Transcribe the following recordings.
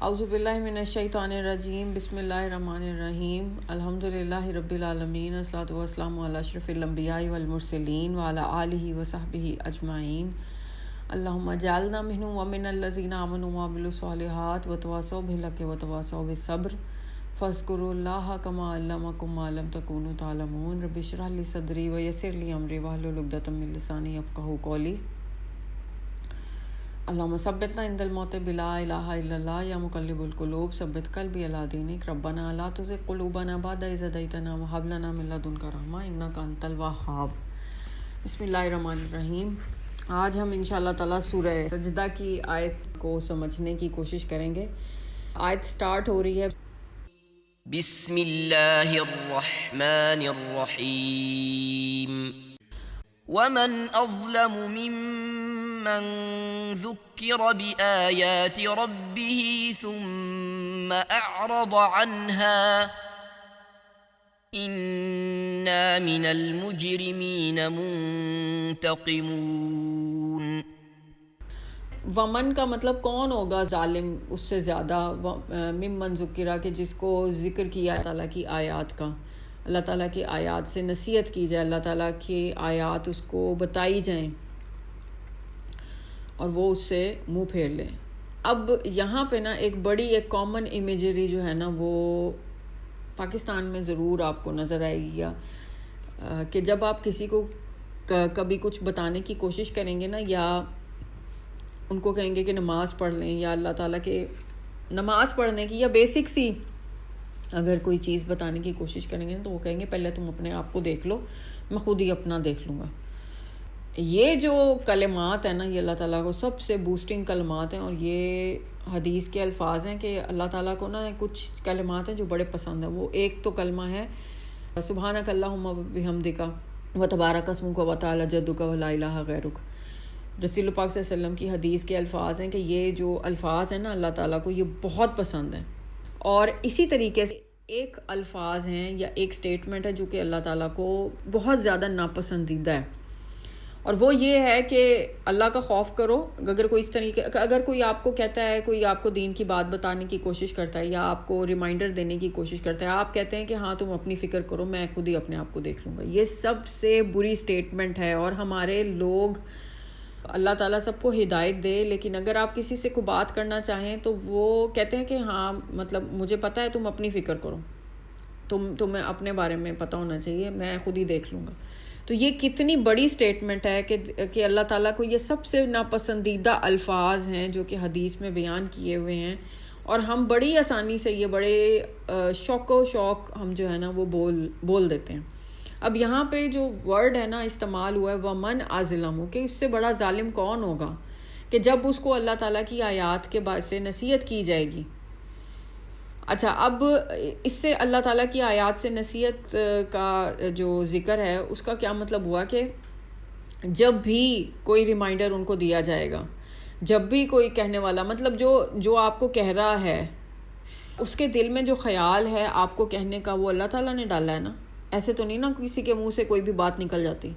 اعوذ باللہ من الشیطان الرجیم بسم اللہ الرحمن الرحیم الحمدللہ رب العالمین والصلاۃ والسلام علی اشرف الانبیاء والمرسلین وعلی آلہ وصحبہ اجمعین اللہم اجعلنا منہم ومن الذین آمنوا وعملوا الصالحات وتواصوا بالحق وتواصوا بالصبر فاذکروا اللہ کما علمکم ما لم تکونوا تعلمون رب اشرح لی صدری ویسر لی امری واحلل عقدۃ من لسانی یفقہوا قولی اللہم ثبتنا عند الموت بلا الہ الا اللہ یا مقلب القلوب ثبت قلبی علی دینک ربنا لا تزغ قلوبنا بعد اذ ہدیتنا وہب لنا من لدنک رحمۃ انک انت الوہاب۔ بسم اللہ الرحمن الرحیم۔ آج ہم انشاءاللہ تعالیٰ سورہ سجدہ کی آیت کو سمجھنے کی کوشش کریں گے۔ آیت سٹارٹ ہو رہی ہے بسم اللہ الرحمن الرحیم ومن اظلم ممن ذکر بآیات ربه ثم اعرض عنها انا من المجرمین منتقمون۔ ومن کا مطلب کون ہوگا ظالم اس سے زیادہ، ممن ذکرہ کہ جس کو ذکر کیا اللہ تعالیٰ کی آیات کا، اللہ تعالیٰ کی آیات سے نصیحت کی جائے، اللہ تعالیٰ کی آیات اس کو بتائی جائیں اور وہ اس سے منہ پھیر لیں۔ اب یہاں پہ نا ایک بڑی ایک کامن امیجری جو ہے نا وہ پاکستان میں ضرور آپ کو نظر آئے گی، کہ جب آپ کسی کو کبھی کچھ بتانے کی کوشش کریں گے نا، یا ان کو کہیں گے کہ نماز پڑھ لیں، یا اللہ تعالیٰ کے نماز پڑھنے کی یا بیسک سی اگر کوئی چیز بتانے کی کوشش کریں گے تو وہ کہیں گے پہلے تم اپنے آپ کو دیکھ لو، میں خود ہی اپنا دیکھ لوں گا۔ یہ جو کلمات ہیں نا یہ اللہ تعالیٰ کو سب سے بوسٹنگ کلمات ہیں، اور یہ حدیث کے الفاظ ہیں کہ اللہ تعالیٰ کو نا کچھ کلمات ہیں جو بڑے پسند ہیں۔ وہ ایک تو کلمہ ہے سبحانک اللہم وبحمدک وتبارک اسمک وتعالی جدک ولا الہ غیرک۔ رسول پاک صلی اللہ علیہ وسلم کی حدیث کے الفاظ ہیں کہ یہ جو الفاظ ہیں نا اللہ تعالیٰ کو یہ بہت پسند ہیں۔ اور اسی طریقے سے ایک الفاظ ہیں یا ایک سٹیٹمنٹ ہے جو کہ اللہ تعالیٰ کو بہت زیادہ ناپسندیدہ ہے، اور وہ یہ ہے کہ اللہ کا خوف کرو۔ اگر کوئی اس طریقے اگر کوئی آپ کو کہتا ہے، کوئی آپ کو دین کی بات بتانے کی کوشش کرتا ہے یا آپ کو ریمائنڈر دینے کی کوشش کرتا ہے، آپ کہتے ہیں کہ ہاں تم اپنی فکر کرو، میں خود ہی اپنے آپ کو دیکھ لوں گا، یہ سب سے بری سٹیٹمنٹ ہے۔ اور ہمارے لوگ، اللہ تعالیٰ سب کو ہدایت دے، لیکن اگر آپ کسی سے کوئی بات کرنا چاہیں تو وہ کہتے ہیں کہ ہاں مطلب مجھے پتہ ہے، تم اپنی فکر کرو، تمہیں اپنے بارے میں پتہ ہونا چاہیے، میں خود ہی دیکھ لوں گا۔ تو یہ کتنی بڑی سٹیٹمنٹ ہے کہ اللہ تعالیٰ کو یہ سب سے ناپسندیدہ الفاظ ہیں جو کہ حدیث میں بیان کیے ہوئے ہیں، اور ہم بڑی آسانی سے یہ بڑے شوق ہم جو ہے نا وہ بول دیتے ہیں۔ اب یہاں پہ جو ورڈ ہے نا استعمال ہوا ہے ومن اظلم، کہ اس سے بڑا ظالم کون ہوگا کہ جب اس کو اللہ تعالیٰ کی آیات کے بعد سے نصیحت کی جائے گی۔ اچھا، اب اس سے اللہ تعالیٰ کی آیات سے نصیحت کا جو ذکر ہے اس کا کیا مطلب ہوا کہ جب بھی کوئی ریمائنڈر ان کو دیا جائے گا، جب بھی کوئی کہنے والا مطلب جو آپ کو کہہ رہا ہے اس کے دل میں جو خیال ہے آپ کو کہنے کا وہ اللہ تعالیٰ نے ڈالا ہے نا، ایسے تو نہیں نا کسی کے منہ سے کوئی بھی بات نکل جاتی۔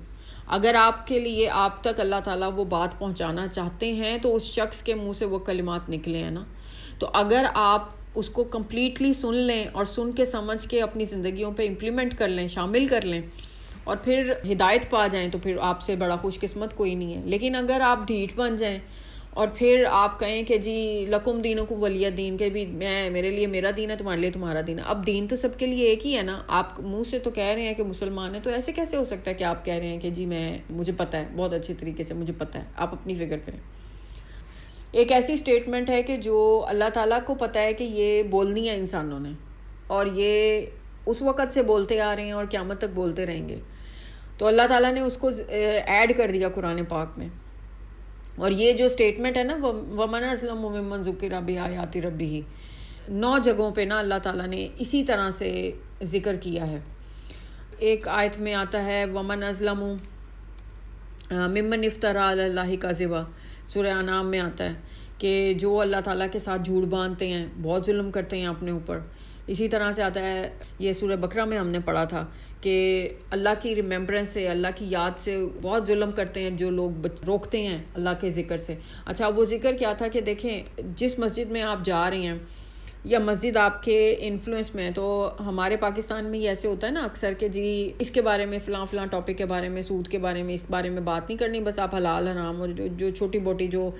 اگر آپ کے لیے آپ تک اللہ تعالیٰ وہ بات پہنچانا چاہتے ہیں تو اس شخص کے منہ سے وہ کلمات نکلے ہیں نا، تو اگر آپ اس کو کمپلیٹلی سن لیں اور سن کے سمجھ کے اپنی زندگیوں پہ امپلیمنٹ کر لیں، شامل کر لیں اور پھر ہدایت پا جائیں تو پھر آپ سے بڑا خوش قسمت کوئی نہیں ہے۔ لیکن اگر آپ ڈھیٹ بن جائیں اور پھر آپ کہیں کہ جی لکم دینکم ولی دین، کہ بھی میرے لیے میرا دین ہے، تمہارے لیے تمہارا دین ہے۔ اب دین تو سب کے لیے ایک ہی ہے نا، آپ منہ سے تو کہہ رہے ہیں کہ مسلمان ہیں، تو ایسے کیسے ہو سکتا ہے کہ آپ کہہ رہے ہیں کہ جی مجھے پتہ ہے، بہت اچھے طریقے سے مجھے پتہ ہے، آپ اپنی فکر کریں۔ ایک ایسی سٹیٹمنٹ ہے کہ جو اللہ تعالیٰ کو پتہ ہے کہ یہ بولنی ہے انسانوں نے، اور یہ اس وقت سے بولتے آ رہے ہیں اور قیامت تک بولتے رہیں گے، تو اللہ تعالیٰ نے اس کو ایڈ کر دیا قرآن پاک میں۔ اور یہ جو سٹیٹمنٹ ہے نا ومن اظلم ممن ذکر بآیات ربہ، 9 جگہوں پہ نا اللہ تعالیٰ نے اسی طرح سے ذکر کیا ہے۔ ایک آیت میں آتا ہے ومن اظلم ممن افتری علی اللہ کذبا، سورہ انعام میں آتا ہے کہ جو اللہ تعالیٰ کے ساتھ جھوٹ باندھتے ہیں، بہت ظلم کرتے ہیں اپنے اوپر، اسی طرح سے آتا ہے یہ سورہ بقرہ میں ہم نے پڑھا تھا کہ اللہ کی ریممبرنس سے, اللہ کی یاد سے بہت ظلم کرتے ہیں جو لوگ روکتے ہیں اللہ کے ذکر سے. اچھا وہ ذکر کیا تھا کہ دیکھیں جس مسجد میں آپ جا رہے ہیں یا مسجد آپ کے انفلوئنس میں ہے, تو ہمارے پاکستان میں یہ ایسے ہوتا ہے نا اکثر کہ جی اس کے بارے میں فلاں ٹاپک کے بارے میں, سود کے بارے میں, اس بارے میں بات نہیں کرنی, بس آپ حلال حرام اور جو چھوٹی موٹی جو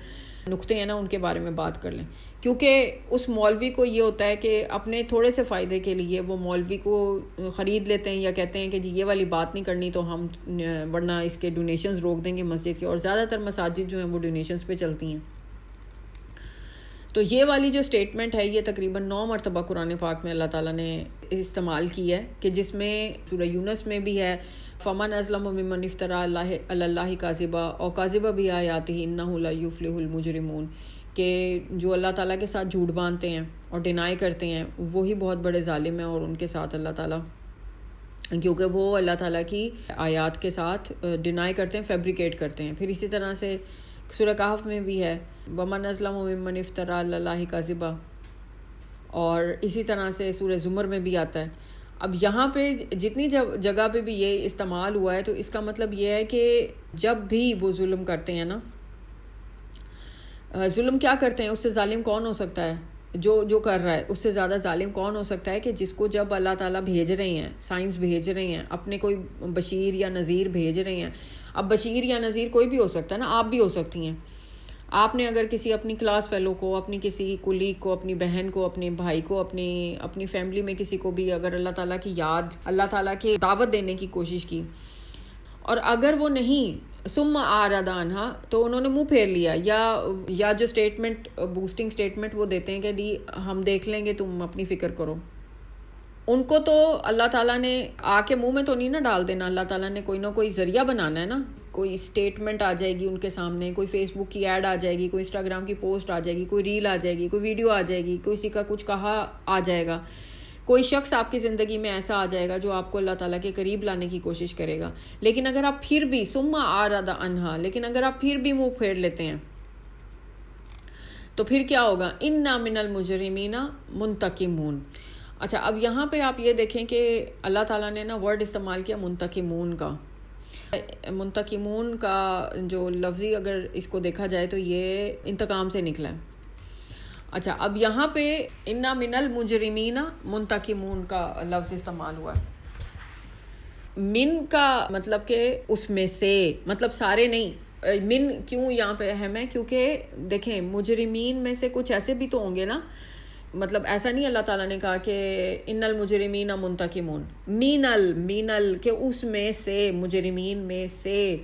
نقطے ہیں نا ان کے بارے میں بات کر لیں. کیونکہ اس مولوی کو یہ ہوتا ہے کہ اپنے تھوڑے سے فائدے کے لیے وہ مولوی کو خرید لیتے ہیں یا کہتے ہیں کہ جی یہ والی بات نہیں کرنی تو ہم ورنہ اس کے ڈونیشنز روک دیں گے مسجد کے, اور زیادہ تر مساجد جو ہیں وہ ڈونیشنز پہ چلتی ہیں. تو یہ والی جو سٹیٹمنٹ ہے یہ تقریباً 9 مرتبہ قرآن پاک میں اللہ تعالیٰ نے استعمال کی ہے, کہ جس میں سورہ یونس میں بھی ہے فمن ازلم ممن افترى علی اللہ کاذبا اور کاذبہ بھی آیاتہ انہ لا یفلح المجرمون, کہ جو اللہ تعالیٰ کے ساتھ جھوٹ باندھتے ہیں اور ڈینائی کرتے ہیں وہی بہت بڑے ظالم ہیں, اور ان کے ساتھ اللہ تعالیٰ, کیونکہ وہ اللہ تعالیٰ کی آیات کے ساتھ ڈینائی کرتے ہیں, فیبریکیٹ کرتے ہیں. پھر اسی طرح سے سورہ کہف میں بھی ہے ومن ازلم ممن افترى علی اللہ کاذبا, اور اسی طرح سے سورہ زمر میں بھی آتا ہے. اب یہاں پہ جتنی جگہ پہ بھی یہ استعمال ہوا ہے تو اس کا مطلب یہ ہے کہ جب بھی وہ ظلم کرتے ہیں نا, ظلم کیا کرتے ہیں, اس سے ظالم کون ہو سکتا ہے, جو کر رہا ہے اس سے زیادہ ظالم کون ہو سکتا ہے کہ جس کو جب اللہ تعالیٰ بھیج رہے ہیں, سائنس بھیج رہے ہیں, اپنے کوئی بشیر یا نذیر بھیج رہے ہیں. اب بشیر یا نذیر کوئی بھی ہو سکتا ہے نا, آپ بھی ہو سکتی ہیں. آپ نے اگر کسی اپنی کلاس فیلو کو, اپنی کسی کولیگ کو, اپنی بہن کو, اپنے بھائی کو, اپنی فیملی میں کسی کو بھی اگر اللہ تعالیٰ کی یاد, اللہ تعالیٰ کی دعوت دینے کی کوشش کی, اور اگر وہ نہیں ثم اعرض عنہا تو انہوں نے منہ پھیر لیا, یا جو سٹیٹمنٹ بوسٹنگ سٹیٹمنٹ وہ دیتے ہیں کہ جی ہم دیکھ لیں گے, تم اپنی فکر کرو. ان کو تو اللہ تعالیٰ نے آ کے منہ میں تو نہیں نا ڈال دینا, اللہ تعالیٰ نے کوئی نہ کوئی ذریعہ بنانا ہے نا. کوئی اسٹیٹمنٹ آ جائے گی ان کے سامنے, کوئی فیس بک کی ایڈ آ جائے گی, کوئی انسٹاگرام کی پوسٹ آ جائے گی, کوئی ریل آ جائے گی, کوئی ویڈیو آ جائے گی, کسی کا کچھ کہا آ جائے گا, کوئی شخص آپ کی زندگی میں ایسا آ جائے گا جو آپ کو اللہ تعالیٰ کے قریب لانے کی کوشش کرے گا. لیکن اگر آپ پھر بھی ثم اعرض عنہا, لیکن اگر آپ پھر بھی منہ پھیر لیتے ہیں تو پھر کیا ہوگا, انا من المجرمین منتقمون. اچھا اب یہاں پہ آپ یہ دیکھیں کہ اللہ تعالیٰ نے نا ورڈ استعمال کیا منتقمون کا. منتقمون کا جو لفظی اگر اس کو دیکھا جائے تو یہ انتقام سے نکلا ہے. اچھا اب یہاں پہ انا من المجرمین منتقمون کا لفظ استعمال ہوا ہے. من کا مطلب کہ اس میں سے, مطلب سارے نہیں. من کیوں یہاں پہ اہم ہے, کیونکہ دیکھیں مجرمین میں سے کچھ ایسے بھی تو ہوں گے نا, مطلب ایسا نہیں اللہ تعالیٰ نے کہا کہ ان المجرمین منتقمون, مینل کہ اس میں سے, مجرمین میں سے.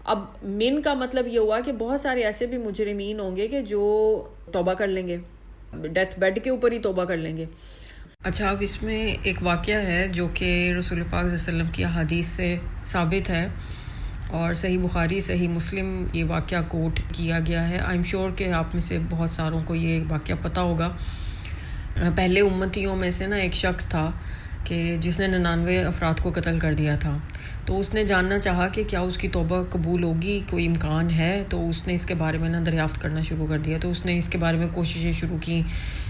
اب من کا مطلب یہ ہوا کہ بہت سارے ایسے بھی مجرمین ہوں گے کہ جو توبہ کر لیں گے, ڈیتھ بیڈ کے اوپر ہی توبہ کر لیں گے. اچھا اب اس میں ایک واقعہ ہے جو کہ رسول پاک صلی اللہ علیہ وسلم کی حدیث سے ثابت ہے, اور صحیح بخاری صحیح مسلم یہ واقعہ کوٹ کیا گیا ہے. آئی ایم شیور کہ آپ میں سے بہت ساروں کو یہ واقعہ پتہ ہوگا. پہلے امتیوں میں سے نا ایک شخص تھا کہ جس نے 99 افراد کو قتل کر دیا تھا. تو اس نے جاننا چاہا کہ کیا اس کی توبہ قبول ہوگی, کوئی امکان ہے. تو اس نے اس کے بارے میں نا دریافت کرنا شروع کر دیا. تو اس نے اس کے بارے میں کوششیں شروع کی.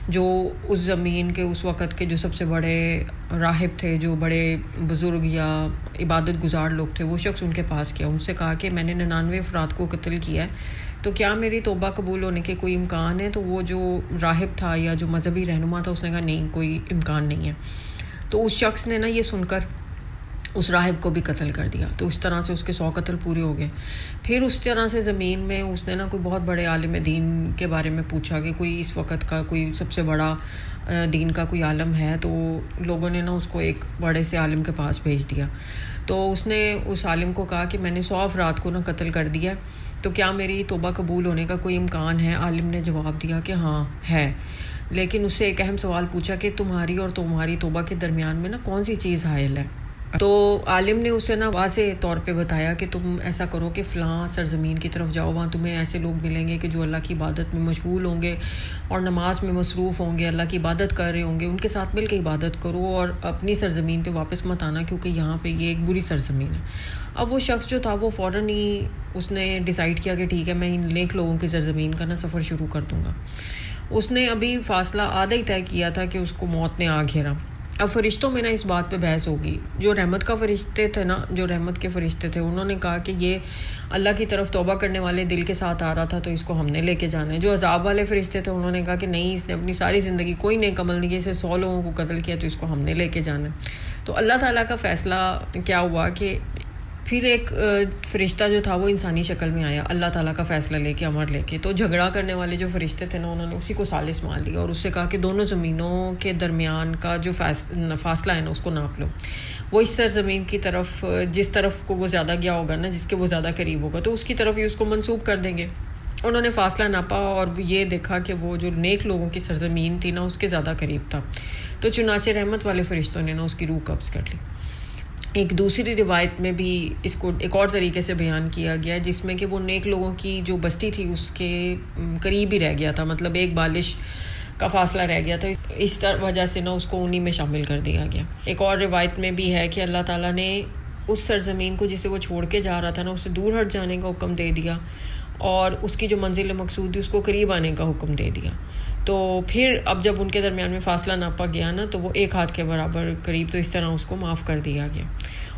جو اس زمین کے اس وقت کے جو سب سے بڑے راہب تھے, جو بڑے بزرگ یا عبادت گزار لوگ تھے, وہ شخص ان کے پاس گیا. ان سے کہا کہ میں نے 99 افراد کو قتل کیا ہے, تو کیا میری توبہ قبول ہونے کے کوئی امکان ہے؟ تو وہ جو راہب تھا یا جو مذہبی رہنما تھا اس نے کہا نہیں, کوئی امکان نہیں ہے. تو اس شخص نے نا یہ سن کر اس راہب کو بھی قتل کر دیا. تو اس طرح سے اس کے 100 قتل پورے ہو گئے. پھر اس طرح سے زمین میں اس نے نا کوئی بہت بڑے عالم دین کے بارے میں پوچھا کہ کوئی اس وقت کا کوئی سب سے بڑا دین کا کوئی عالم ہے. تو لوگوں نے نا اس کو ایک بڑے سے عالم کے پاس بھیج دیا. تو اس نے اس عالم کو کہا کہ میں نے 100 افراد کو نا قتل کر دیا, تو کیا میری توبہ قبول ہونے کا کوئی امکان ہے؟ عالم نے جواب دیا کہ ہاں ہے. لیکن اس سے ایک اہم سوال پوچھا کہ تمہاری اور تمہاری توبہ کے درمیان میں نا کون سی چیز حائل ہے؟ تو عالم نے اسے نا واضح طور پہ بتایا کہ تم ایسا کرو کہ فلاں سرزمین کی طرف جاؤ, وہاں تمہیں ایسے لوگ ملیں گے کہ جو اللہ کی عبادت میں مشغول ہوں گے اور نماز میں مصروف ہوں گے, اللہ کی عبادت کر رہے ہوں گے. ان کے ساتھ مل کے عبادت کرو اور اپنی سرزمین پہ واپس مت آنا, کیونکہ یہاں پہ یہ ایک بری سرزمین ہے. اب وہ شخص جو تھا وہ فوراً ہی اس نے ڈیسائیڈ کیا کہ ٹھیک ہے میں ان نیک لوگوں کی سرزمین کا نا سفر شروع کر دوں گا. اس نے ابھی فاصلہ آدھا ہی طے کیا تھا کہ اس کو موت نے آ گھیرا. اب فرشتوں میں نا اس بات پہ بحث ہوگی. جو رحمت کا فرشتے تھے نا، جو رحمت کے فرشتے تھے، انہوں نے کہا کہ یہ اللہ کی طرف توبہ کرنے والے دل کے ساتھ آ رہا تھا تو اس کو ہم نے لے کے جانا ہے. جو عذاب والے فرشتے تھے انہوں نے کہا کہ نہیں، اس نے اپنی ساری زندگی کوئی نیک عمل نہیں کیا، اسے 100 لوگوں کو قتل کیا تو اس کو ہم نے لے کے جانا ہے. تو اللہ تعالیٰ کا فیصلہ کیا ہوا کہ پھر ایک فرشتہ جو تھا وہ انسانی شکل میں آیا اللہ تعالیٰ کا فیصلہ لے کے، امر لے کے. تو جھگڑا کرنے والے جو فرشتے تھے نا، انہوں نے اسی کو ثالث مان لیا اور اس سے کہا کہ دونوں زمینوں کے درمیان کا جو فاصلہ ہے نا اس کو ناپ لو. وہ اس سرزمین کی طرف، جس طرف کو وہ زیادہ گیا ہوگا نا، جس کے وہ زیادہ قریب ہوگا تو اس کی طرف ہی اس کو منسوب کر دیں گے. انہوں نے فاصلہ ناپا اور یہ دیکھا کہ وہ جو نیک لوگوں کی سرزمین تھی نا اس کے زیادہ قریب تھا. تو چنانچہ رحمت والے فرشتوں نے نا اس کی روح قبض کر لی. ایک دوسری روایت میں بھی اس کو ایک اور طریقے سے بیان کیا گیا جس میں کہ وہ نیک لوگوں کی جو بستی تھی اس کے قریب ہی رہ گیا تھا، مطلب ایک بالش کا فاصلہ رہ گیا تھا. اس وجہ سے نا اس کو انہی میں شامل کر دیا گیا. ایک اور روایت میں بھی ہے کہ اللہ تعالیٰ نے اس سرزمین کو جسے وہ چھوڑ کے جا رہا تھا نا اسے دور ہٹ جانے کا حکم دے دیا اور اس کی جو منزل مقصود تھی اس کو قریب آنے کا حکم دے دیا. تو پھر اب جب ان کے درمیان میں فاصلہ ناپا گیا نا تو وہ ایک ہاتھ کے برابر قریب، تو اس طرح اس کو معاف کر دیا گیا.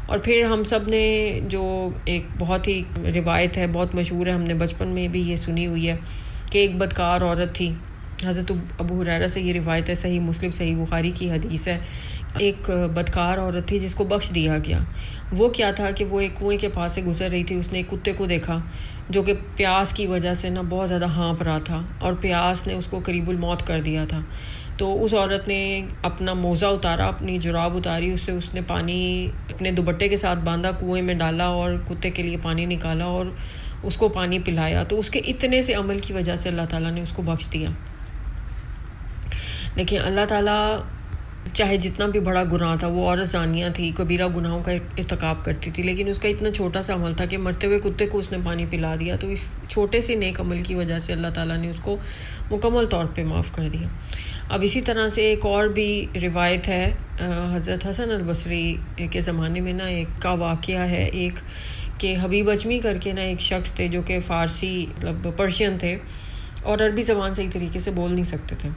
اور پھر ہم سب نے جو ایک بہت ہی روایت ہے، بہت مشہور ہے، ہم نے بچپن میں بھی یہ سنی ہوئی ہے کہ ایک بدکار عورت تھی. حضرت ابو ہریرہ سے یہ روایت ہے، صحیح مسلم صحیح بخاری کی حدیث ہے. ایک بدکار عورت تھی جس کو بخش دیا گیا. وہ کیا تھا کہ وہ ایک کنویں کے پاس سے گزر رہی تھی. اس نے ایک کتے کو دیکھا جو کہ پیاس کی وجہ سے نا بہت زیادہ ہانپ رہا تھا اور پیاس نے اس کو قریب الموت کر دیا تھا. تو اس عورت نے اپنا موزہ اتارا، اپنی جراب اتاری، اس نے پانی اپنے دوپٹے کے ساتھ باندھا، کنویں میں ڈالا اور کتے کے لیے پانی نکالا اور اس کو پانی پلایا. تو اس کے اتنے سے عمل کی وجہ سے اللہ تعالیٰ نے اس کو بخش دیا. لیکن اللہ تعالیٰ چاہے جتنا بھی بڑا گناہ تھا، وہ عورت زانیہ تھی، کبیرہ گناہوں کا ارتکاب کرتی تھی، لیکن اس کا اتنا چھوٹا سا عمل تھا کہ مرتے ہوئے کتے کو اس نے پانی پلا دیا. تو اس چھوٹے سے نیک عمل کی وجہ سے اللہ تعالیٰ نے اس کو مکمل طور پہ معاف کر دیا. اب اسی طرح سے ایک اور بھی روایت ہے، حضرت حسن البصری کے زمانے میں نا ایک کا واقعہ ہے، ایک کہ حبیب اجمی کر کے نا ایک شخص تھے جو کہ فارسی مطلب پرشین تھے اور عربی زبان صحیح طریقے سے بول نہیں سکتے تھے.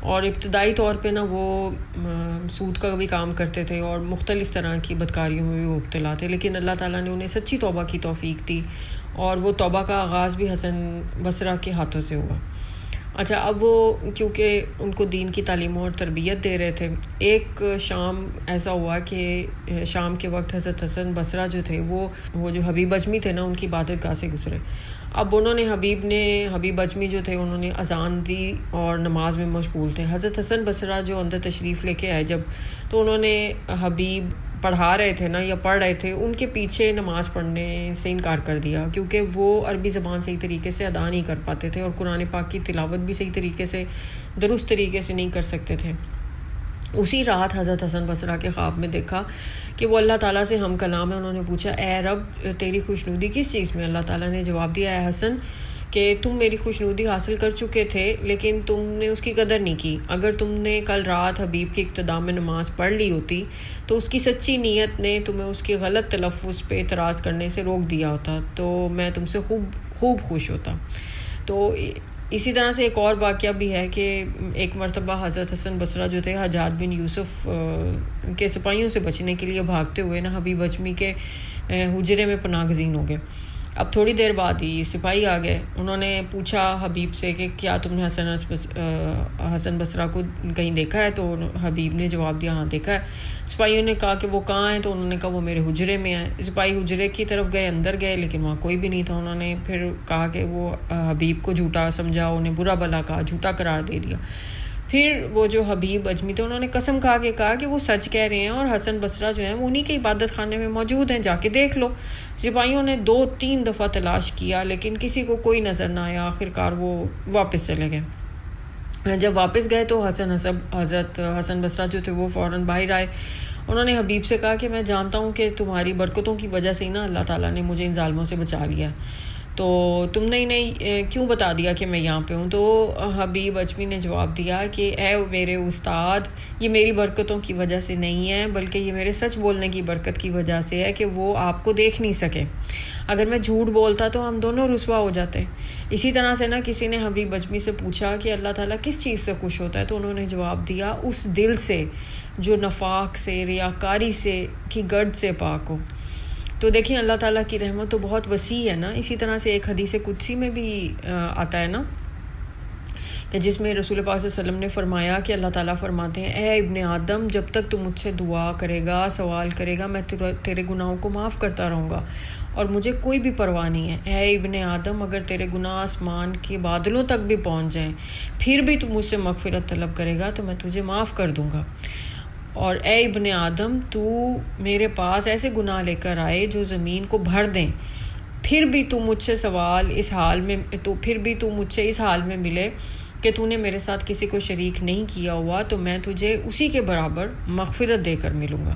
اور ابتدائی طور پہ نا وہ سود کا بھی کام کرتے تھے اور مختلف طرح کی بدکاریوں میں بھی مبتلا تھے. لیکن اللہ تعالیٰ نے انہیں سچی توبہ کی توفیق دی اور وہ توبہ کا آغاز بھی حسن بصرہ کے ہاتھوں سے ہوا. اچھا، اب وہ کیونکہ ان کو دین کی تعلیم اور تربیت دے رہے تھے، ایک شام ایسا ہوا کہ شام کے وقت حضرت حسن بصرہ جو تھے وہ جو حبیب اجمی تھے نا ان کی عبادت گاہ سے گزرے. اب انہوں نے حبیب اجمی جو تھے انہوں نے اذان دی اور نماز میں مشغول تھے. حضرت حسن بصرہ جو اندر تشریف لے کے آئے جب، تو انہوں نے حبیب پڑھا رہے تھے نا یا پڑھ رہے تھے ان کے پیچھے نماز پڑھنے سے انکار کر دیا، کیونکہ وہ عربی زبان صحیح طریقے سے ادا نہیں کر پاتے تھے اور قرآن پاک کی تلاوت بھی صحیح طریقے سے درست طریقے سے نہیں کر سکتے تھے. اسی رات حضرت حسن بصرہ کے خواب میں دیکھا کہ وہ اللہ تعالیٰ سے ہم کلام ہے. انہوں نے پوچھا، اے رب تیری خوشنودی کس چیز میں؟ اللہ تعالیٰ نے جواب دیا، اے حسن کہ تم میری خوشنودی حاصل کر چکے تھے لیکن تم نے اس کی قدر نہیں کی. اگر تم نے کل رات حبیب کی اقتداء میں نماز پڑھ لی ہوتی تو اس کی سچی نیت نے تمہیں اس کی غلط تلفظ پہ اعتراض کرنے سے روک دیا ہوتا تو میں تم سے خوب خوش ہوتا. تو اسی طرح سے ایک اور واقعہ بھی ہے کہ ایک مرتبہ حضرت حسن بصرہ جو تھے حجاج بن یوسف کے سپاہیوں سے بچنے کے لیے بھاگتے ہوئے نا حبیب اجمی کے حجرے میں پناہ گزین ہو گئے. اب تھوڑی دیر بعد ہی سپاہی آ گئے. انہوں نے پوچھا حبیب سے کہ کیا تم نے حسن بصرہ کو کہیں دیکھا ہے؟ تو حبیب نے جواب دیا، ہاں دیکھا ہے. سپاہیوں نے کہا کہ وہ کہاں ہیں؟ تو انہوں نے کہا وہ میرے حجرے میں ہیں. سپاہی حجرے کی طرف گئے، اندر گئے لیکن وہاں کوئی بھی نہیں تھا. انہوں نے پھر کہا کہ وہ حبیب کو جھوٹا سمجھا، انہیں برا بھلا کہا، جھوٹا قرار دے دیا. پھر وہ جو حبیب اجمی تھے انہوں نے قسم کھا کے کہا کہ وہ سچ کہہ رہے ہیں اور حسن بصرہ جو ہیں وہ انہی کے عبادت خانے میں موجود ہیں، جا کے دیکھ لو. سپاہیوں نے 2-3 دفعہ تلاش کیا لیکن کسی کو کوئی نظر نہ آیا. آخرکار وہ واپس چلے گئے. جب واپس گئے تو حضرت حسن بصرہ جو تھے وہ فوراً باہر آئے. انہوں نے حبیب سے کہا کہ میں جانتا ہوں کہ تمہاری برکتوں کی وجہ سے ہی نا اللہ تعالیٰ نے مجھے ان ظالموں سے بچا لیا، تو تم نے انہیں کیوں بتا دیا کہ میں یہاں پہ ہوں؟ تو حبیب اجمی نے جواب دیا کہ اے میرے استاد، یہ میری برکتوں کی وجہ سے نہیں ہے بلکہ یہ میرے سچ بولنے کی برکت کی وجہ سے ہے کہ وہ آپ کو دیکھ نہیں سکے. اگر میں جھوٹ بولتا تو ہم دونوں رسوا ہو جاتے. اسی طرح سے نا کسی نے حبیب اجمی سے پوچھا کہ اللہ تعالیٰ کس چیز سے خوش ہوتا ہے, تو انہوں نے جواب دیا اس دل سے جو نفاق سے, ریاکاری سے, کی گرد سے پاک ہو. تو دیکھیں اللہ تعالیٰ کی رحمت تو بہت وسیع ہے نا. اسی طرح سے ایک حدیث قدسی میں بھی آتا ہے نا کہ جس میں رسول پاک صلی اللہ علیہ وسلم نے فرمایا کہ اللہ تعالیٰ فرماتے ہیں اے ابن آدم جب تک تو مجھ سے دعا کرے گا, سوال کرے گا, میں تیرے گناہوں کو معاف کرتا رہوں گا اور مجھے کوئی بھی پرواہ نہیں ہے. اے ابن آدم اگر تیرے گناہ آسمان کے بادلوں تک بھی پہنچ جائیں پھر بھی تو مجھ سے مغفرت طلب کرے گا تو میں تجھے معاف کر دوں گا. اور اے ابن آدم تو میرے پاس ایسے گناہ لے کر آئے جو زمین کو بھر دیں, پھر بھی تو مجھ سے اس حال میں ملے کہ تو نے میرے ساتھ کسی کو شریک نہیں کیا ہوا تو میں تجھے اسی کے برابر مغفرت دے کر ملوں گا.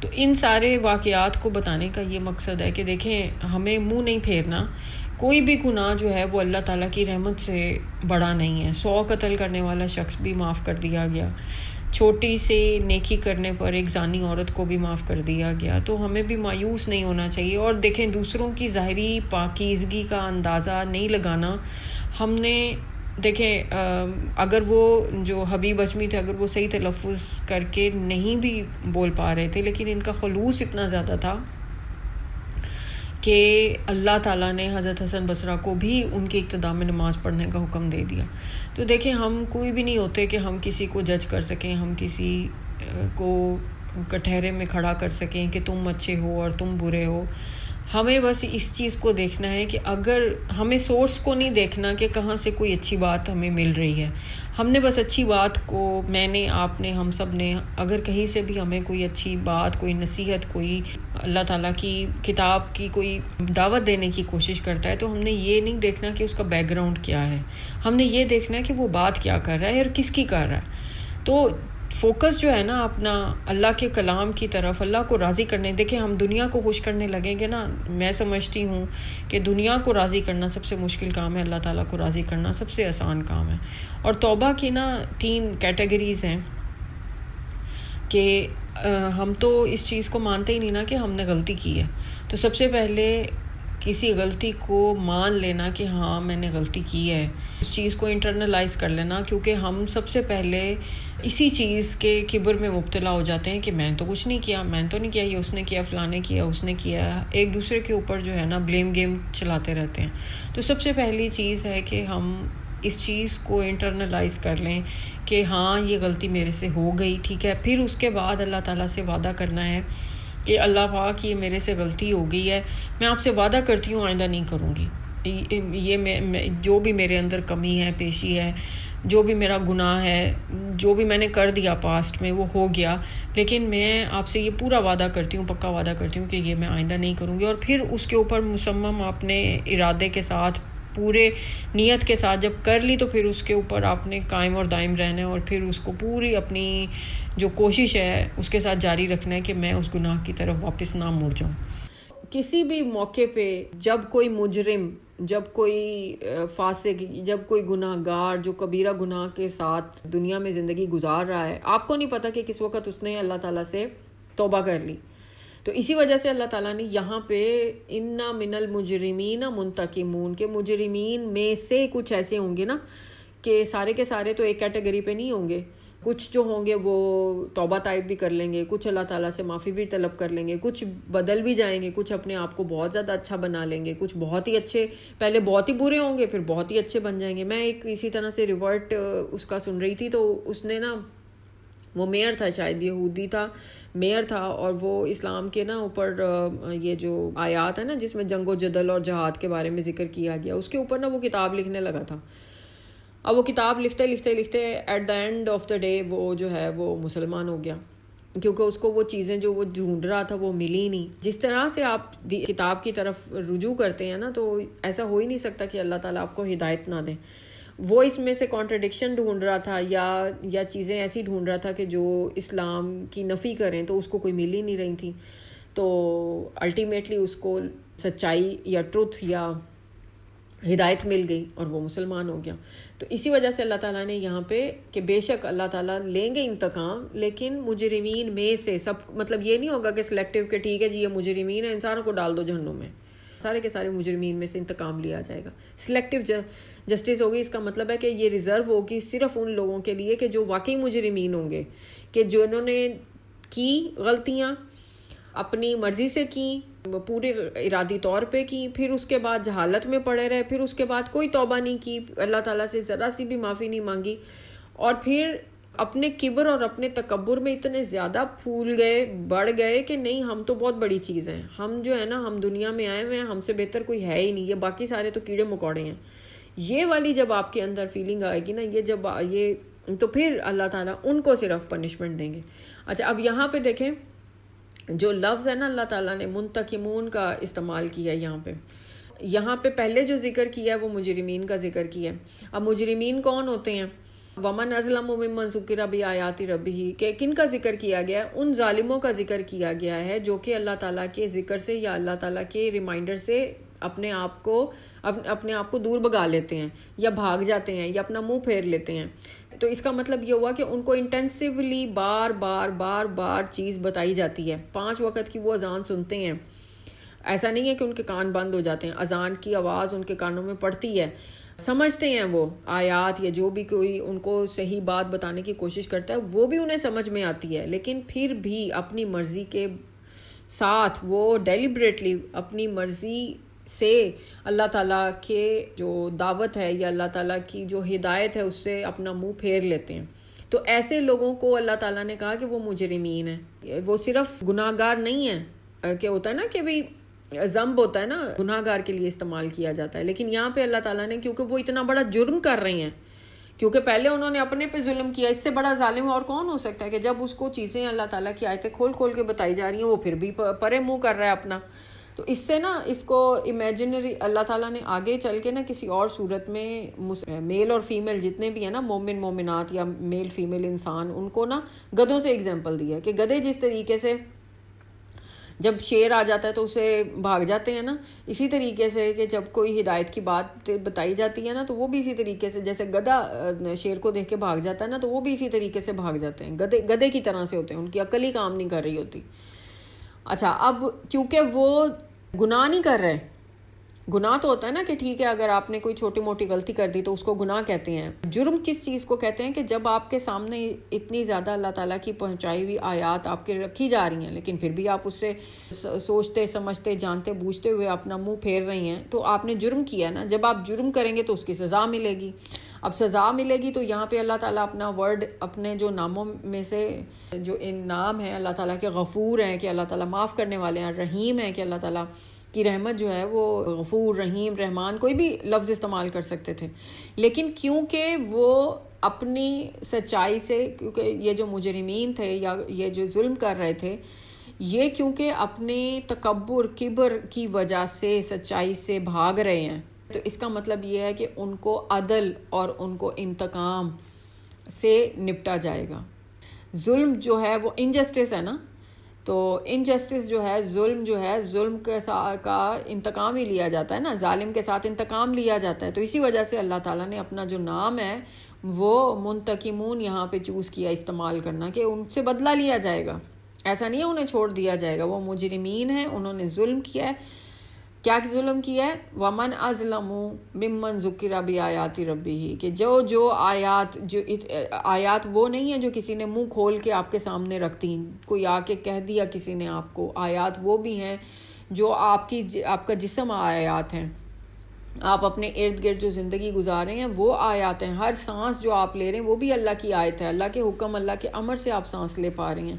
تو ان سارے واقعات کو بتانے کا یہ مقصد ہے کہ دیکھیں ہمیں منہ نہیں پھیرنا. کوئی بھی گناہ جو ہے وہ اللہ تعالیٰ کی رحمت سے بڑا نہیں ہے. 100 قتل کرنے والا شخص بھی معاف کر دیا گیا, چھوٹی سے نیکی کرنے پر ایک زانی عورت کو بھی معاف کر دیا گیا. تو ہمیں بھی مایوس نہیں ہونا چاہیے. اور دیکھیں دوسروں کی ظاہری پاکیزگی کا اندازہ نہیں لگانا. ہم نے دیکھیں اگر وہ جو حبیب اجمی تھے اگر وہ صحیح تلفظ کر کے نہیں بھی بول پا رہے تھے لیکن ان کا خلوص اتنا زیادہ تھا کہ اللہ تعالیٰ نے حضرت حسن بصری کو بھی ان کی ابتدا میں نماز پڑھنے کا حکم دے دیا. تو دیکھیں ہم کوئی بھی نہیں ہوتے کہ ہم کسی کو جج کر سکیں, ہم کسی کو کٹہرے میں کھڑا کر سکیں کہ تم اچھے ہو اور تم برے ہو. ہمیں بس اس چیز کو دیکھنا ہے کہ اگر ہمیں سورس کو نہیں دیکھنا کہ کہاں سے کوئی اچھی بات ہمیں مل رہی ہے. ہم نے بس اچھی بات کو, میں نے, آپ نے, ہم سب نے, اگر کہیں سے بھی ہمیں کوئی اچھی بات, کوئی نصیحت, کوئی اللہ تعالیٰ کی کتاب کی کوئی دعوت دینے کی کوشش کرتا ہے تو ہم نے یہ نہیں دیکھنا کہ اس کا بیک گراؤنڈ کیا ہے. ہم نے یہ دیکھنا ہے کہ وہ بات کیا کر رہا ہے اور کس کی کر رہا ہے. تو فوکس جو ہے نا اپنا اللہ کے کلام کی طرف, اللہ کو راضی کرنے. دیکھیں ہم دنیا کو خوش کرنے لگیں گے نا, میں سمجھتی ہوں کہ دنیا کو راضی کرنا سب سے مشکل کام ہے, اللہ تعالیٰ کو راضی کرنا سب سے آسان کام ہے. اور توبہ کی نا 3 کیٹیگریز ہیں کہ ہم تو اس چیز کو مانتے ہی نہیں نا کہ ہم نے غلطی کی ہے. تو سب سے پہلے کسی غلطی کو مان لینا کہ ہاں میں نے غلطی کی ہے, اس چیز کو انٹرنلائز کر لینا, کیونکہ ہم سب سے پہلے اسی چیز کے کبر میں مبتلا ہو جاتے ہیں کہ میں نے تو کچھ نہیں کیا, میں نے تو نہیں کیا, یہ اس نے کیا, فلاں نے کیا, اس نے کیا. ایک دوسرے کے اوپر جو ہے نا بلیم گیم چلاتے رہتے ہیں. تو سب سے پہلی چیز ہے کہ ہم اس چیز کو انٹرنلائز کر لیں کہ ہاں یہ غلطی میرے سے ہو گئی, ٹھیک ہے. پھر اس کے بعد اللہ تعالیٰ سے وعدہ کرنا ہے کہ اللہ پاک یہ میرے سے غلطی ہو گئی ہے, میں آپ سے وعدہ کرتی ہوں آئندہ نہیں کروں گی. یہ میں جو بھی میرے اندر کمی ہے, پیشی ہے, جو بھی میرا گناہ ہے, جو بھی میں نے کر دیا پاسٹ میں وہ ہو گیا, لیکن میں آپ سے یہ پورا وعدہ کرتی ہوں, پکا وعدہ کرتی ہوں کہ یہ میں آئندہ نہیں کروں گی. اور پھر اس کے اوپر مصمم اپنے ارادے کے ساتھ, پورے نیت کے ساتھ جب کر لی تو پھر اس کے اوپر آپ نے قائم اور دائم رہنا ہے, اور پھر اس کو پوری اپنی جو کوشش ہے اس کے ساتھ جاری رکھنا ہے کہ میں اس گناہ کی طرف واپس نہ مڑ جاؤں. کسی بھی موقع پہ جب کوئی مجرم, جب کوئی فاسق, جب کوئی گناہ گار جو کبیرہ گناہ کے ساتھ دنیا میں زندگی گزار رہا ہے, آپ کو نہیں پتہ کہ کس وقت اس نے اللہ تعالیٰ سے توبہ کر لی. تو اسی وجہ سے اللہ تعالیٰ نے یہاں پہ انا من المجرمین منتقمون, کہ مجرمین میں سے کچھ ایسے ہوں گے نا کہ سارے کے سارے تو ایک کیٹیگری پہ نہیں ہوں گے. کچھ جو ہوں گے وہ توبہ طائب بھی کر لیں گے, کچھ اللہ تعالیٰ سے معافی بھی طلب کر لیں گے, کچھ بدل بھی جائیں گے, کچھ اپنے آپ کو بہت زیادہ اچھا بنا لیں گے, کچھ بہت ہی اچھے, پہلے بہت ہی برے ہوں گے پھر بہت ہی اچھے بن جائیں گے. میں ایک اسی طرح سے ریورٹ اس کا سن رہی تھی, تو اس نے نا, وہ میئر تھا, شاید یہودی تھا, میئر تھا, اور وہ اسلام کے نا اوپر یہ جو آیات ہے نا جس میں جنگ و جدل اور جہاد کے بارے میں ذکر کیا گیا, اس کے اوپر نا وہ کتاب لکھنے لگا تھا. اب وہ کتاب لکھتے لکھتے لکھتے at the end of the day وہ جو ہے وہ مسلمان ہو گیا, کیونکہ اس کو وہ چیزیں جو وہ ڈھونڈ رہا تھا وہ ملی نہیں. جس طرح سے آپ کتاب کی طرف رجوع کرتے ہیں نا, تو ایسا ہو ہی نہیں سکتا کہ اللہ تعالیٰ آپ کو ہدایت نہ دیں. وہ اس میں سے کانٹرڈکشن ڈھونڈ رہا تھا یا چیزیں ایسی ڈھونڈ رہا تھا کہ جو اسلام کی نفی کریں, تو اس کو کوئی مل ہی نہیں رہی تھی. تو الٹیمیٹلی اس کو سچائی یا ٹروتھ یا ہدایت مل گئی اور وہ مسلمان ہو گیا. تو اسی وجہ سے اللہ تعالیٰ نے یہاں پہ کہ بے شک اللہ تعالیٰ لیں گے انتقام, لیکن مجرمین میں سے سب, مطلب یہ نہیں ہوگا کہ سلیکٹیو کہ ٹھیک ہے جی یہ مجرمین ہیں, انسانوں کو ڈال دو جہنم میں, سارے کے سارے مجرمین میں سے انتقام لیا جائے گا. سلیکٹیو جسٹس ہوگی. اس کا مطلب ہے کہ یہ ریزرو ہوگی صرف ان لوگوں کے لیے کہ جو واقعی مجرمین ہوں گے, کہ جو انہوں نے کی غلطیاں اپنی مرضی سے کی, پورے ارادی طور پہ کی, پھر اس کے بعد جہالت میں پڑے رہے, پھر اس کے بعد کوئی توبہ نہیں کی, اللہ تعالیٰ سے ذرا سی بھی معافی نہیں مانگی, اور پھر اپنے کبر اور اپنے تکبر میں اتنے زیادہ پھول گئے, بڑھ گئے کہ نہیں ہم تو بہت بڑی چیز ہیں, ہم جو ہے نا ہم دنیا میں آئے ہوئے ہیں, ہم سے بہتر کوئی ہے ہی نہیں, یہ باقی سارے تو کیڑے مکوڑے ہیں. یہ والی جب آپ کے اندر فیلنگ آئے گی نا, یہ جب یہ تو پھر اللہ تعالیٰ ان کو صرف پنشمنٹ دیں گے. اچھا اب یہاں پہ دیکھیں جو لفظ ہے نا اللہ تعالیٰ نے منتقمون کا استعمال کیا ہے یہاں پہ پہلے جو ذکر کیا ہے وہ مجرمین کا ذکر کیا ہے. اب مجرمین کون ہوتے ہیں؟ ومن ازلم ممن ذکر بآیات ربہ, کہ کن کا ذکر کیا گیا ہے؟ ان ظالموں کا ذکر کیا گیا ہے جو کہ اللہ تعالیٰ کے ذکر سے یا اللہ تعالیٰ کے ریمائنڈر سے اپنے آپ کو دور بھگا لیتے ہیں, یا بھاگ جاتے ہیں, یا اپنا منہ پھیر لیتے ہیں. تو اس کا مطلب یہ ہوا کہ ان کو انٹینسیولی بار بار چیز بتائی جاتی ہے. 5 وقت کی وہ اذان سنتے ہیں, ایسا نہیں ہے کہ ان کے کان بند ہو جاتے ہیں, اذان کی آواز ان کے کانوں میں پڑتی ہے, سمجھتے ہیں وہ آیات, یا جو بھی کوئی ان کو صحیح بات بتانے کی کوشش کرتا ہے وہ بھی انہیں سمجھ میں آتی ہے, لیکن پھر بھی اپنی مرضی کے ساتھ وہ ڈیلیبریٹلی اپنی مرضی سے اللہ تعالیٰ کے جو دعوت ہے یا اللہ تعالیٰ کی جو ہدایت ہے اس سے اپنا منہ پھیر لیتے ہیں. تو ایسے لوگوں کو اللہ تعالیٰ نے کہا کہ وہ مجرمین ہیں. وہ صرف گناہ گار نہیں ہیں, کہ ہوتا ہے نا کہ بھئی ذنب ہوتا ہے نا, گناہ گار کے لیے استعمال کیا جاتا ہے, لیکن یہاں پہ اللہ تعالیٰ نے کیونکہ وہ اتنا بڑا جرم کر رہے ہیں, کیونکہ پہلے انہوں نے اپنے پہ ظلم کیا, اس سے بڑا ظالم اور کون ہو سکتا ہے کہ جب اس کو چیزیں اللہ تعالیٰ کی آیتیں کھول کے بتائی جا رہی ہیں وہ پھر بھی پرے منہ کر رہا ہے اپنا. تو اس سے نا اس کو امیجنری اللہ تعالیٰ نے آگے چل کے نا کسی اور صورت میں میل اور فیمیل جتنے بھی ہیں نا, مومن مومنات یا میل فیمیل انسان, ان کو نا گدھوں سے ایگزامپل دیا کہ گدھے جس طریقے سے جب شیر آ جاتا ہے تو اسے بھاگ جاتے ہیں نا, اسی طریقے سے کہ جب کوئی ہدایت کی بات بتائی جاتی ہے نا تو وہ بھی اسی طریقے سے, جیسے گدھا شیر کو دیکھ کے بھاگ جاتا ہے نا, تو وہ بھی اسی طریقے سے بھاگ جاتے ہیں, گدھے کی طرح سے ہوتے ہیں, ان کی عقل ہی کام نہیں کر رہی ہوتی. اچھا اب کیونکہ وہ گناہ نہیں کر رہے, گناہ تو ہوتا ہے نا کہ ٹھیک ہے اگر آپ نے کوئی چھوٹی موٹی غلطی کر دی تو اس کو گناہ کہتے ہیں. جرم کس چیز کو کہتے ہیں؟ کہ جب آپ کے سامنے اتنی زیادہ اللہ تعالیٰ کی پہنچائی ہوئی آیات آپ کے رکھی جا رہی ہیں, لیکن پھر بھی آپ اس سے سوچتے سمجھتے جانتے بوجھتے ہوئے اپنا منہ پھیر رہے ہیں, تو آپ نے جرم کیا نا. جب آپ جرم کریں گے تو اس کی سزا ملے گی. اب سزا ملے گی تو یہاں پہ اللہ تعالیٰ اپنا ورڈ اپنے جو ناموں میں سے جو ان نام ہیں اللہ تعالیٰ کے غفور ہیں کہ اللہ تعالیٰ معاف کرنے والے ہیں, رحیم ہیں کہ اللہ تعالیٰ کی رحمت جو ہے وہ غفور رحیم رحمان کوئی بھی لفظ استعمال کر سکتے تھے, لیکن کیونکہ وہ اپنی سچائی سے, کیونکہ یہ جو مجرمین تھے یا یہ جو ظلم کر رہے تھے یہ کیونکہ اپنے تکبر کبر کی وجہ سے سچائی سے بھاگ رہے ہیں, تو اس کا مطلب یہ ہے کہ ان کو عدل اور ان کو انتقام سے نپٹا جائے گا. ظلم جو ہے وہ انجسٹس ہے نا, تو انجسٹس جو ہے ظلم کے کا انتقام ہی لیا جاتا ہے نا, ظالم کے ساتھ انتقام لیا جاتا ہے. تو اسی وجہ سے اللہ تعالیٰ نے اپنا جو نام ہے وہ منتقمون یہاں پہ چوز کیا استعمال کرنا, کہ ان سے بدلہ لیا جائے گا, ایسا نہیں ہے انہیں چھوڑ دیا جائے گا. وہ مجرمین ہیں, انہوں نے ظلم کیا ہے. کیا ظلم کیا ہے؟ ومن ازلم ممن ذکر بآیات ربہ, کہ جو آیات وہ نہیں ہیں جو کسی نے منہ کھول کے آپ کے سامنے رکھ دیں, کوئی آ کے کہہ دیا کسی نے آپ کو. آیات وہ بھی ہیں جو آپ کا جسم آیات ہیں, آپ اپنے ارد گرد جو زندگی گزار رہے ہیں وہ آیات ہیں. ہر سانس جو آپ لے رہے ہیں وہ بھی اللہ کی آیت ہے, اللہ کے حکم اللہ کے امر سے آپ سانس لے پا رہے ہیں.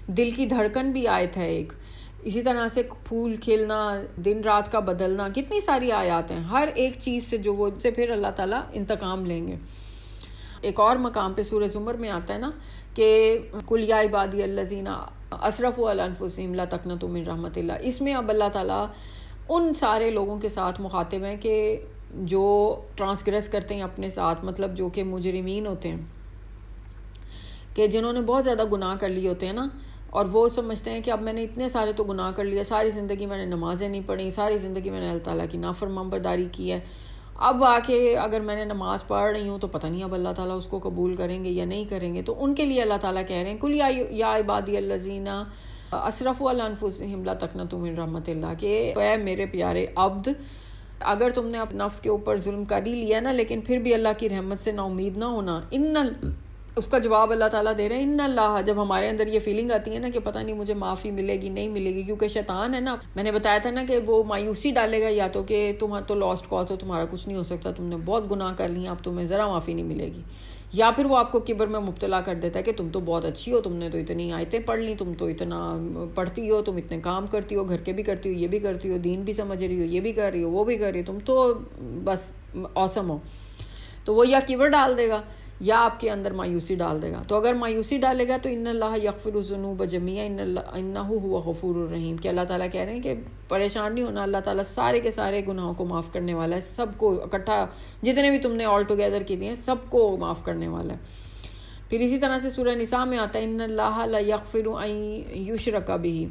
دل کی دھڑکن بھی آیت ہے ایک. اسی طرح سے پھول کھلنا, دن رات کا بدلنا, کتنی ساری آیات ہیں. ہر ایک چیز سے جو وہ سے پھر اللہ تعالیٰ انتقام لیں گے. ایک اور مقام پہ سورہ زمر میں آتا ہے نا کہ قل یا عبادی الذین اسرفوا علی انفسہم لا تقنطوا من رحمت اللہ. اس میں اب اللہ تعالیٰ ان سارے لوگوں کے ساتھ مخاطب ہیں کہ جو ٹرانسگریس کرتے ہیں اپنے ساتھ, مطلب جو کہ مجرمین ہوتے ہیں, کہ جنہوں نے بہت زیادہ گناہ کر لیے ہوتے ہیں نا, اور وہ سمجھتے ہیں کہ اب میں نے اتنے سارے تو گناہ کر لیا, ساری زندگی میں نے نمازیں نہیں پڑھی, ساری زندگی میں نے اللہ تعالیٰ کی نافرمان برداری کی ہے, اب آ کے اگر میں نے نماز پڑھ رہی ہوں تو پتہ نہیں اب اللہ تعالیٰ اس کو قبول کریں گے یا نہیں کریں گے. تو ان کے لیے اللہ تعالیٰ کہہ رہے ہیں قل یا عبادی الذین اسرفوا علی انفسہم لا تقنطوا من رحمت اللہ، کہ اے میرے پیارے عبد، اگر تم نے اپنے نفس کے اوپر ظلم کر ہی لیا نا، لیکن پھر بھی اللہ کی رحمت سے نا امید نہ ہونا. اس کا جواب اللہ تعالیٰ دے رہے ہیں ان اللہ. جب ہمارے اندر یہ فیلنگ آتی ہے نا کہ پتہ نہیں مجھے معافی ملے گی نہیں ملے گی، کیونکہ شیطان ہے نا، میں نے بتایا تھا نا کہ وہ مایوسی ڈالے گا، یا تو کہ تم تو لاسٹ کاز ہو، تمہارا کچھ نہیں ہو سکتا، تم نے بہت گناہ کر لی ہیں، اب تمہیں ذرا معافی نہیں ملے گی، یا پھر وہ آپ کو کبر میں مبتلا کر دیتا ہے کہ تم تو بہت اچھی ہو، تم نے تو اتنی آیتیں پڑھ لی، تم تو اتنا پڑھتی ہو، تم اتنے کام کرتی ہو، گھر کے بھی کرتی ہو، یہ بھی کرتی ہو، دین بھی سمجھ رہی ہو، یہ بھی کر رہی ہو، وہ بھی کر رہی ہو، تم تو بس اوسم ہو. تو وہ یا کبر ڈال دے گا یا آپ کے اندر مایوسی ڈال دے گا. تو اگر مایوسی ڈالے گا تو ان اللہ یغفر الذنوب جميعا انہ هو غفور الرحیم، کہ اللہ تعالیٰ کہہ رہے ہیں کہ پریشان نہیں ہونا، اللہ تعالیٰ سارے کے سارے گناہوں کو معاف کرنے والا ہے، سب کو اکٹھا جتنے بھی تم نے آل ٹوگیدر کی دیے ہیں سب کو معاف کرنے والا ہے. پھر اسی طرح سے سورہ نساء میں آتا ہے ان اللہ لا یغفر ان یشرک بہ،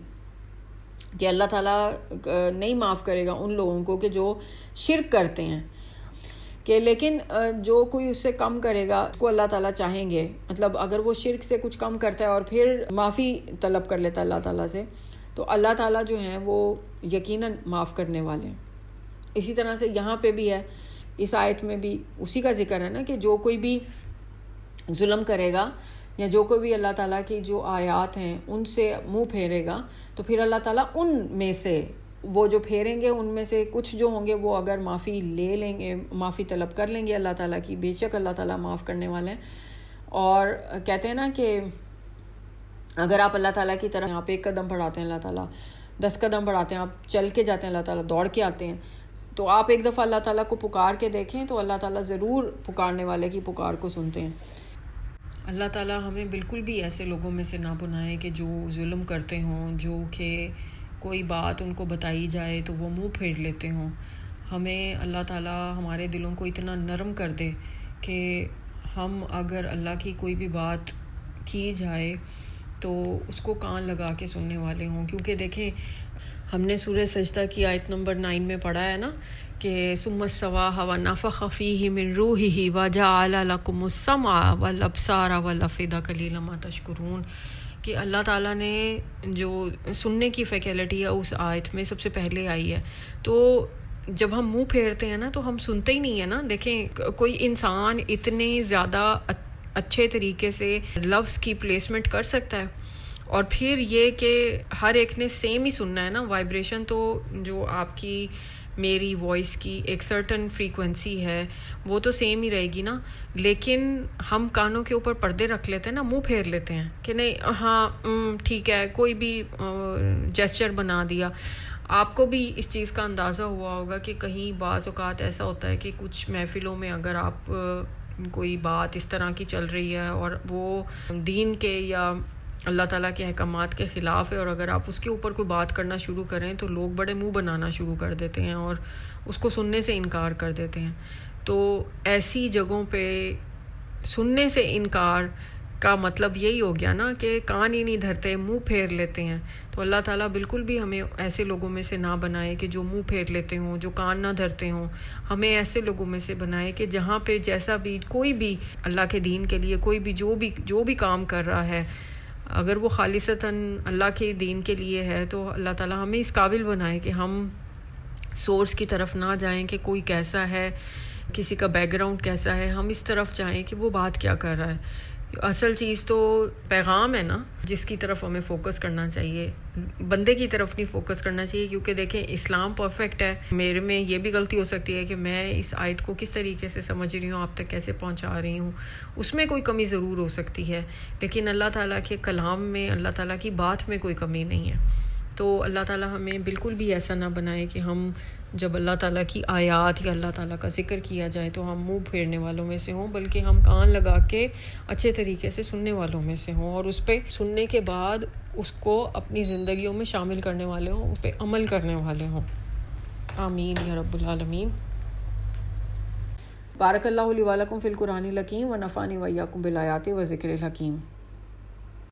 کہ اللہ تعالیٰ نہیں معاف کرے گا ان لوگوں کو کہ جو شرک کرتے ہیں، کہ لیکن جو کوئی اس سے کم کرے گا اس کو اللہ تعالیٰ چاہیں گے، مطلب اگر وہ شرک سے کچھ کم کرتا ہے اور پھر معافی طلب کر لیتا ہے اللہ تعالیٰ سے، تو اللہ تعالیٰ جو ہیں وہ یقیناً معاف کرنے والے ہیں. اسی طرح سے یہاں پہ بھی ہے، اس آیت میں بھی اسی کا ذکر ہے نا کہ جو کوئی بھی ظلم کرے گا یا جو کوئی بھی اللہ تعالیٰ کی جو آیات ہیں ان سے منہ پھیرے گا، تو پھر اللہ تعالیٰ ان میں سے وہ جو پھیریں گے ان میں سے کچھ جو ہوں گے وہ اگر معافی لے لیں گے، معافی طلب کر لیں گے اللہ تعالیٰ کی، بے شک اللہ تعالیٰ معاف کرنے والے ہیں. اور کہتے ہیں نا کہ اگر آپ اللہ تعالیٰ کی طرف، آپ ایک قدم بڑھاتے ہیں اللہ تعالیٰ 10 قدم بڑھاتے ہیں، آپ چل کے جاتے ہیں اللہ تعالیٰ دوڑ کے آتے ہیں، تو آپ ایک دفعہ اللہ تعالیٰ کو پکار کے دیکھیں تو اللہ تعالیٰ ضرور پکارنے والے کی پکار کو سنتے ہیں. اللہ تعالیٰ ہمیں بالکل بھی ایسے لوگوں میں سے نہ بنائے کہ جو ظلم کرتے ہوں، جو کہ کوئی بات ان کو بتائی جائے تو وہ منہ پھیر لیتے ہوں. ہمیں اللہ تعالیٰ ہمارے دلوں کو اتنا نرم کر دے کہ ہم اگر اللہ کی کوئی بھی بات کی جائے تو اس کو کان لگا کے سننے والے ہوں. کیونکہ دیکھیں ہم نے سورہ سجدہ کی آیت نمبر 9 میں پڑھا ہے نا کہ ثم استوى ونفخ فيه من روحه وجعل لكم السمع والابصار والافئدة قليلا ما تشكرون، کہ اللہ تعالیٰ نے جو سننے کی فیکلٹی ہے اس آیت میں سب سے پہلے آئی ہے. تو جب ہم منہ پھیرتے ہیں نا تو ہم سنتے ہی نہیں ہیں نا. دیکھیں کوئی انسان اتنے زیادہ اچھے طریقے سے لفظ کی پلیسمنٹ کر سکتا ہے، اور پھر یہ کہ ہر ایک نے سیم ہی سننا ہے نا. وائبریشن تو جو آپ کی میری وائس کی ایک سرٹن فریکوینسی ہے وہ تو سیم ہی رہے گی نا، لیکن ہم کانوں کے اوپر پردے رکھ لیتے ہیں نا، منہ پھیر لیتے ہیں کہ نہیں ہاں ٹھیک ہے، کوئی بھی جیسچر بنا دیا. آپ کو بھی اس چیز کا اندازہ ہوا ہوگا کہ کہیں بعض اوقات ایسا ہوتا ہے کہ کچھ محفلوں میں اگر آپ کوئی بات اس طرح کی چل رہی ہے اور وہ دین کے یا اللہ تعالیٰ کے احکامات کے خلاف ہے، اور اگر آپ اس کے اوپر کوئی بات کرنا شروع کریں تو لوگ بڑے منہ بنانا شروع کر دیتے ہیں اور اس کو سننے سے انکار کر دیتے ہیں. تو ایسی جگہوں پہ سننے سے انکار کا مطلب یہی ہو گیا نا کہ کان ہی نہیں دھرتے، منہ پھیر لیتے ہیں. تو اللہ تعالیٰ بالکل بھی ہمیں ایسے لوگوں میں سے نہ بنائے کہ جو منہ پھیر لیتے ہوں، جو کان نہ دھرتے ہوں. ہمیں ایسے لوگوں میں سے بنائے کہ جہاں پہ جیسا بھی کوئی بھی اللہ کے دین کے لیے کوئی بھی جو بھی کام کر رہا ہے، اگر وہ خالصتاً اللہ کے دین کے لیے ہے تو اللہ تعالیٰ ہمیں اس قابل بنائے کہ ہم سورس کی طرف نہ جائیں کہ کوئی کیسا ہے، کسی کا بیک گراؤنڈ کیسا ہے، ہم اس طرف جائیں کہ وہ بات کیا کر رہا ہے. اصل چیز تو پیغام ہے نا جس کی طرف ہمیں فوکس کرنا چاہیے، بندے کی طرف نہیں فوکس کرنا چاہیے. کیونکہ دیکھیں اسلام پرفیکٹ ہے. میرے میں یہ بھی غلطی ہو سکتی ہے کہ میں اس آیت کو کس طریقے سے سمجھ رہی ہوں، آپ تک کیسے پہنچا رہی ہوں، اس میں کوئی کمی ضرور ہو سکتی ہے، لیکن اللہ تعالیٰ کے کلام میں، اللہ تعالیٰ کی بات میں کوئی کمی نہیں ہے. تو اللہ تعالیٰ ہمیں بالکل بھی ایسا نہ بنائے کہ ہم جب اللہ تعالیٰ کی آیات یا اللہ تعالیٰ کا ذکر کیا جائے تو ہم منہ پھیرنے والوں میں سے ہوں، بلکہ ہم کان لگا کے اچھے طریقے سے سننے والوں میں سے ہوں، اور اس پہ سننے کے بعد اس کو اپنی زندگیوں میں شامل کرنے والے ہوں، اس پہ عمل کرنے والے ہوں. آمین یا رب العالمین. بارک اللہ لی و لکم فی القرآن الحکیم و نفعنی و ایاکم بالآیات و ذکر الحکیم.